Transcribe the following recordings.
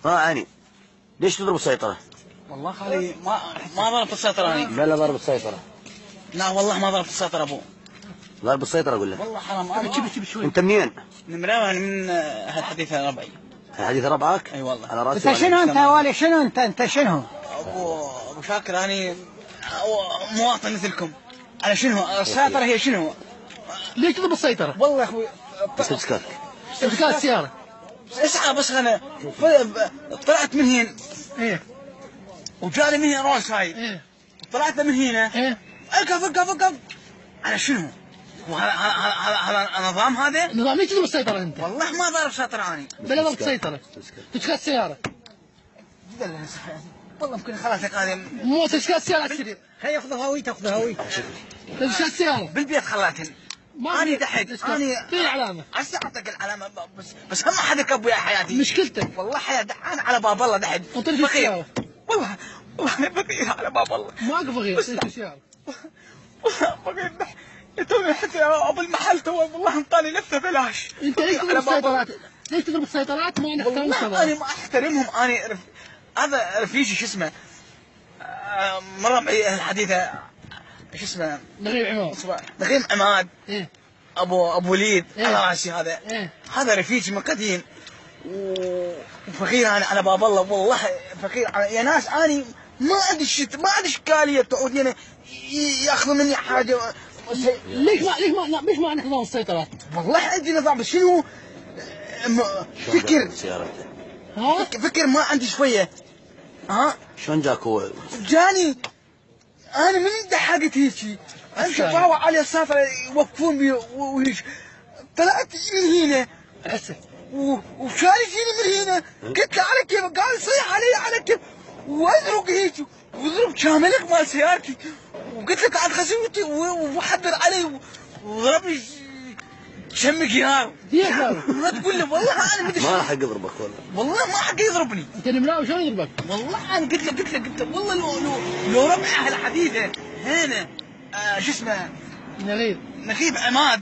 يعني ليش تضرب السيطرة؟ والله خالي ما ضربت السيطرة أنا. لا ضرب السيطرة. لا والله ما ضربت السيطرة أبو. ضرب السيطرة أقول لك. والله حرام. أنا شوف شوي. أنت منين؟ من مراوغ من هالحديث ربعي. الحديث ربعك؟ أي والله. على راسي. أنت شنو أنت والي شنو أنت شنو؟ أبو شاكر أنا مواطن مثلكم. أنا شنو؟ السيطرة هي شنو؟ ليش تضرب السيطرة؟ والله يا أخوي. بس امسكك. امسكها السيارة. اسعى بس أنا طلعت من هنا. إيه. وجاني من هنا روس هاي. إيه. طلعت من هنا. إيه. اقف. على شنو؟ هذا نظام هذا؟ نظام ليش تضرب السيطرة أنت؟ والله ما ضرب سيطرة أنا. بلا ضرب السيطرة. تمسكها السيارة. والله ممكن خلاص هذه مو تمسكها السيارة تشتري. خلي ياخذ هويته تمسكها السيارة. بالبيت خلاتهن. أنا دحيت أنا في علامة. هسه أعطيك العلامة بس هم حد كب ويا حياتي. مشكلتك. والله حياتي أنا على باب الله دحيت. وطرف السيارة. والله أنا فقير على باب الله. ما أقف غير طرف السيارة. فقير توني حتى أبو المحل تو والله انطاني لفة بلاش. أنت ليش تضرب السيطرات؟ ليش تضرب السيطرات ما نحترم والله أنا ما أحترمهم أنا هذا رفيجي شو اسمه مرة معي الحديثة شو اسمه نغيم عماد. إيه. ابو وليد إيه. على راسي هذا. إيه. هذا رفيجي من قديم وفقير انا على باب الله والله فقير يا ناس انا ما عندي ما عندي اشكاليه تقعد هنا ياخذوا مني حاجه. ليش ما عندك نظام السيطرات؟ والله عندي نظام بس شنو فكر فكر ما عندي شويه. ها شلون جاك هو؟ جاني انا من دحقت هيجي امشي اطاوع على السافره يوقفون بي وهيك طلعت من هنا وشال يجيني من هنا قلت له على كيف قال صيح علي كيف وازرق هيك وضرب شاملك مال سيارتي وقلت له تعال خزوتي وحضر علي وضربني شم جيار. ما تقول له والله انا ما راح يضربك والله ما حق يضربني. انت المراوي شلون يضربك؟ والله انا قلت له والله لو ربع اهل حديثه هنا شو اسمه نخيب عماد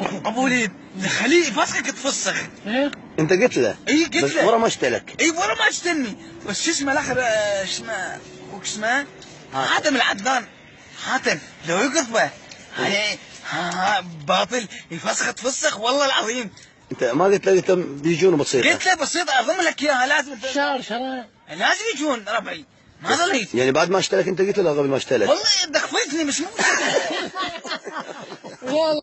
ابو وليد خليه يفسخك تفسخ. ايه انت قلت له؟ اي قلت له. بس ورا ما اشتلك. اي ورا ما اشتني بس شو اسمه الاخر شو اسمه اخوك اسمه حاتم العدنان. حاتم لو يقطبه يعني باطل يفسخ تفسخ والله العظيم. انت ما قلت له بيجون بسيطه؟ قلت له بسيطه اضم لك اياها لازم شهر لازم يجون ربعي ما ظليت. يعني بعد ما اشتلك انت قلت له قبل ما اشتلك؟ والله دخفتني مش مو والله